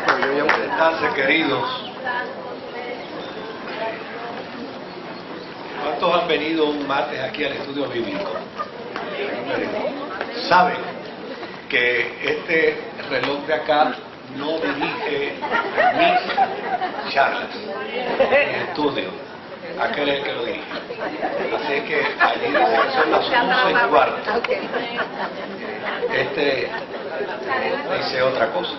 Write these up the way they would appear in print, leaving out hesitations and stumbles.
Entonces, queridos, ¿cuántos han venido un martes aquí al estudio bíblico? Saben que este reloj de acá no dirige mis charlas, mi estudio. Aquel es el que lo dirige. Así que allí dice que son las 11:15. Este dice otra cosa.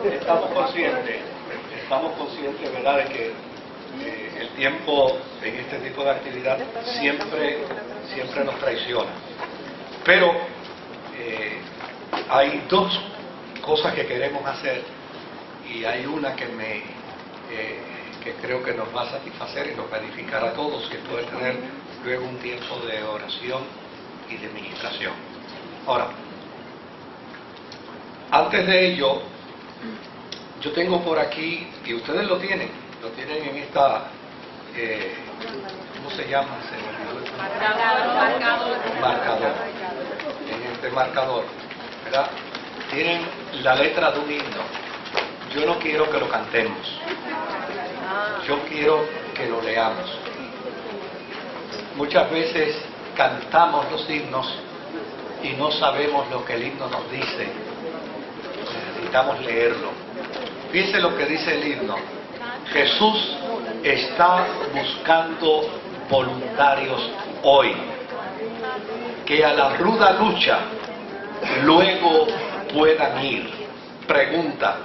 Estamos conscientes, ¿verdad?, de que el tiempo en este tipo de actividad siempre nos traiciona. Pero hay dos cosas que queremos hacer y hay una que creo que nos va a satisfacer y nos va a edificar a todos, que es poder tener luego un tiempo de oración y de ministración. Ahora, antes de ello, yo tengo por aquí, y ustedes lo tienen en esta, ¿cómo se llama? Marcador. En este marcador, ¿verdad? Tienen la letra de un himno. Yo no quiero que lo cantemos, yo quiero que lo leamos. Muchas veces cantamos los himnos y no sabemos lo que el himno nos dice. Necesitamos leerlo. Fíjense lo que dice el himno. Jesús está buscando voluntarios hoy, que a la ruda lucha luego puedan ir. Pregunta: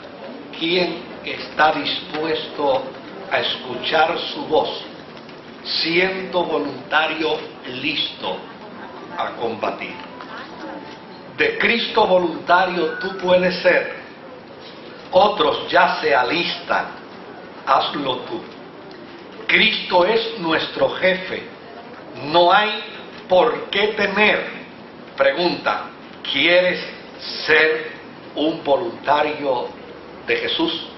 ¿quién está dispuesto a escuchar su voz, siendo voluntario listo a combatir? De Cristo voluntario tú puedes ser. Otros ya se alistan, hazlo tú. Cristo es nuestro jefe, no hay por qué temer. Pregunta: ¿quieres ser un voluntario de Jesús?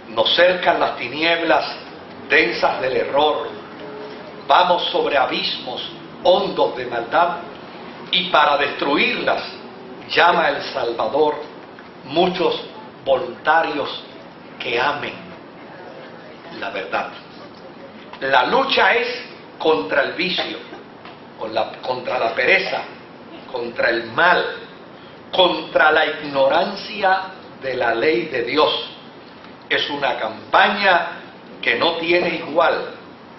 Nos cercan las tinieblas densas del error, vamos sobre abismos hondos de maldad, y para destruirlas llama el Salvador muchos voluntarios que amen la verdad. La lucha es contra el vicio, contra la pereza, contra el mal, contra la ignorancia de la ley de Dios. Es una campaña que no tiene igual.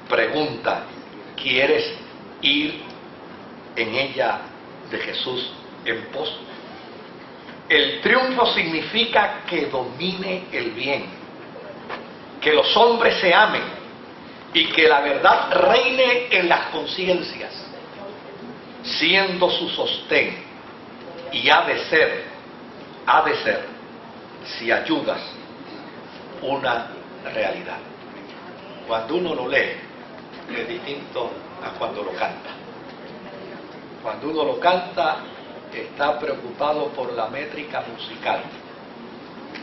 Pregunta: ¿quieres ir en ella de Jesús en pos? El triunfo significa que domine el bien, que los hombres se amen y que la verdad reine en las conciencias, siendo su sostén. Y ha de ser, si ayudas, una realidad. Cuando uno lo lee, es distinto a cuando lo canta. Cuando uno lo canta, está preocupado por la métrica musical.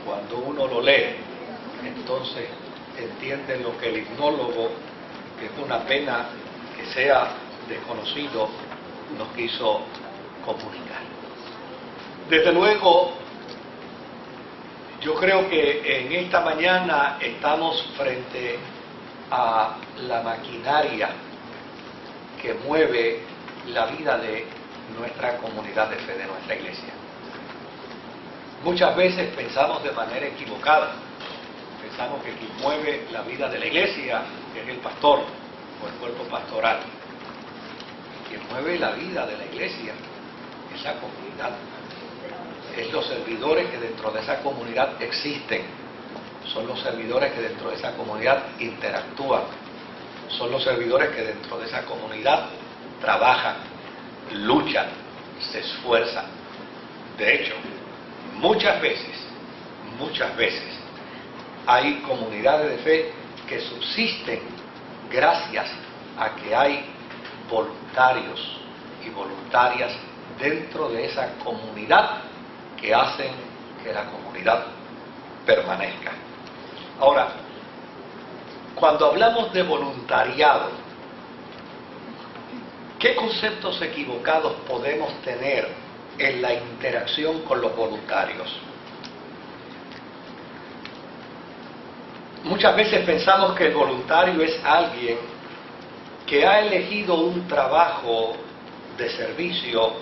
Cuando uno lo lee, entonces entiende lo que el himnólogo, que es una pena que sea desconocido, nos quiso comunicar. Desde luego, yo creo que en esta mañana estamos frente a la maquinaria que mueve la vida de nuestra comunidad de fe, de nuestra iglesia. Muchas veces pensamos de manera equivocada. Pensamos que quien mueve la vida de la iglesia es el pastor o el cuerpo pastoral. Quien mueve la vida de la iglesia es la comunidad. Es los servidores que dentro de esa comunidad existen. Son los servidores que dentro de esa comunidad interactúan. Son los servidores que dentro de esa comunidad trabajan, luchan, se esfuerzan. De hecho, muchas veces, hay comunidades de fe que subsisten gracias a que hay voluntarios y voluntarias dentro de esa comunidad que hacen que la comunidad permanezca. Ahora, cuando hablamos de voluntariado, ¿qué conceptos equivocados podemos tener en la interacción con los voluntarios? Muchas veces pensamos que el voluntario es alguien que ha elegido un trabajo de servicio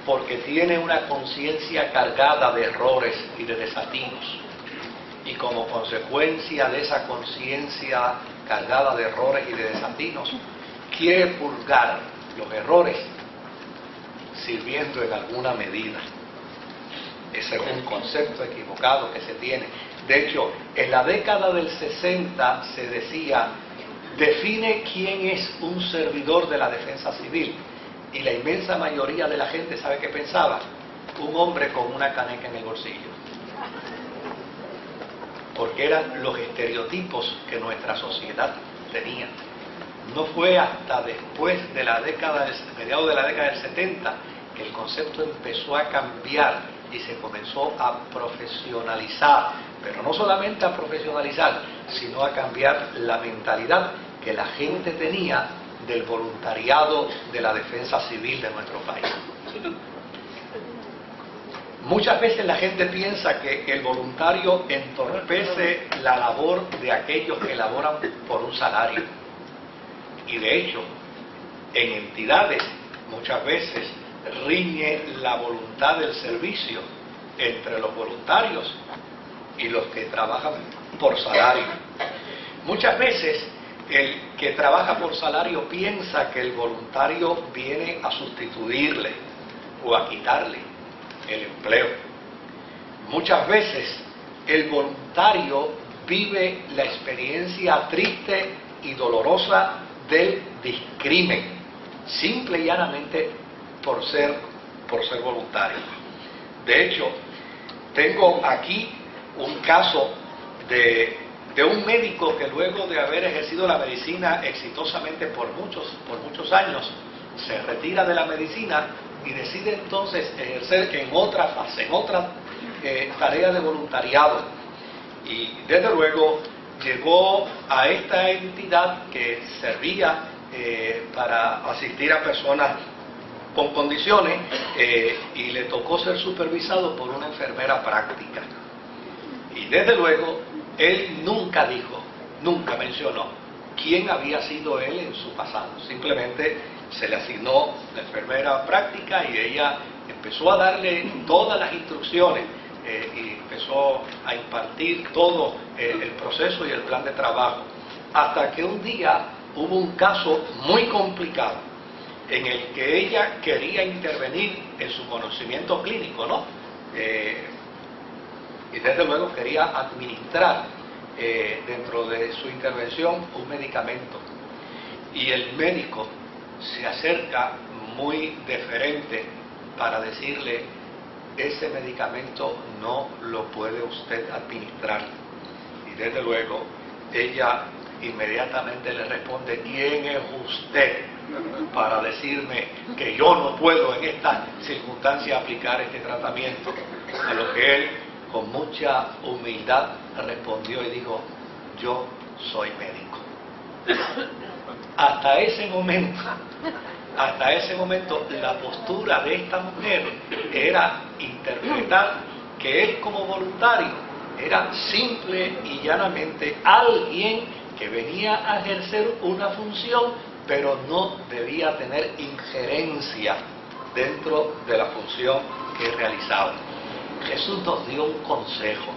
porque tiene una conciencia cargada de errores y de desatinos. Y como consecuencia de esa conciencia cargada de errores y de desatinos, quiere purgar los errores sirviendo en alguna medida. Ese es un concepto equivocado que se tiene. De hecho, en la década del 60 se decía, define quién es un servidor de la defensa civil. Y la inmensa mayoría de la gente, ¿sabe qué pensaba? Un hombre con una caneca en el bolsillo. Porque eran los estereotipos que nuestra sociedad tenía. No fue hasta después de la década, mediados de la década del 70, que el concepto empezó a cambiar y se comenzó a profesionalizar, pero no solamente a profesionalizar, sino a cambiar la mentalidad que la gente tenía del voluntariado de la defensa civil de nuestro país. Muchas veces la gente piensa que el voluntario entorpece la labor de aquellos que laboran por un salario. Y de hecho, en entidades muchas veces riñe la voluntad del servicio entre los voluntarios y los que trabajan por salario. Muchas veces el que trabaja por salario piensa que el voluntario viene a sustituirle o a quitarle el empleo. Muchas veces el voluntario vive la experiencia triste y dolorosa del discrimen, simple y llanamente por ser voluntario. De hecho, tengo aquí un caso de un médico que luego de haber ejercido la medicina exitosamente por muchos años, se retira de la medicina y decide entonces ejercer en otra fase, en otra tarea de voluntariado. Y desde luego llegó a esta entidad que servía para asistir a personas con condiciones y le tocó ser supervisado por una enfermera práctica. Y desde luego él nunca dijo, nunca mencionó quién había sido él en su pasado. Simplemente se le asignó la enfermera práctica y ella empezó a darle todas las instrucciones y empezó a impartir todo el proceso y el plan de trabajo. Hasta que un día hubo un caso muy complicado en el que ella quería intervenir en su conocimiento clínico, ¿no? Y desde luego quería administrar dentro de su intervención un medicamento. Y el médico se acerca muy deferente para decirle, ese medicamento no lo puede usted administrar. Y desde luego ella inmediatamente le responde, ¿quién es usted para decirme que yo no puedo en estas circunstancias aplicar este tratamiento? A lo que él, con mucha humildad, respondió y dijo, yo soy médico. Hasta ese momento la postura de esta mujer era interpretar que él como voluntario era simple y llanamente alguien que venía a ejercer una función, pero no debía tener injerencia dentro de la función que realizaba. Jesús nos dio un consejo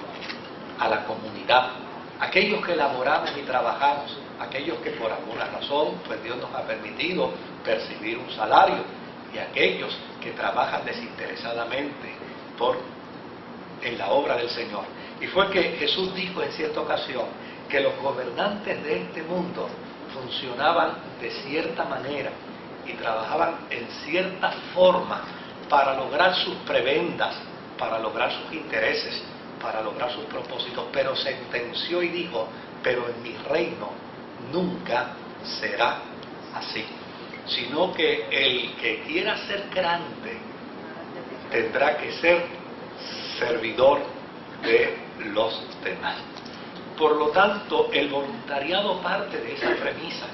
a la comunidad, aquellos que laboramos y trabajamos, aquellos que por alguna razón pues Dios nos ha permitido percibir un salario, y aquellos que trabajan desinteresadamente en la obra del Señor. Y fue que Jesús dijo en cierta ocasión que los gobernantes de este mundo funcionaban de cierta manera y trabajaban en cierta forma para lograr sus prebendas, para lograr sus intereses, para lograr sus propósitos, pero sentenció y dijo, pero en mi reino nunca será así, sino que el que quiera ser grande tendrá que ser servidor de los demás. Por lo tanto, el voluntariado parte de esa premisa,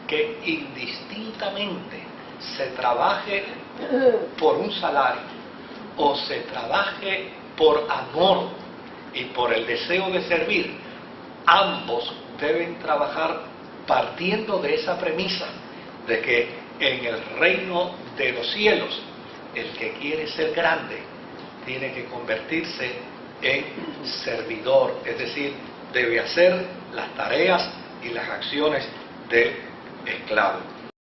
que indistintamente se trabaje por un salario o se trabaje por amor y por el deseo de servir, ambos deben trabajar partiendo de esa premisa de que en el reino de los cielos el que quiere ser grande tiene que convertirse en servidor, es decir, debe hacer las tareas y las acciones de esclavo.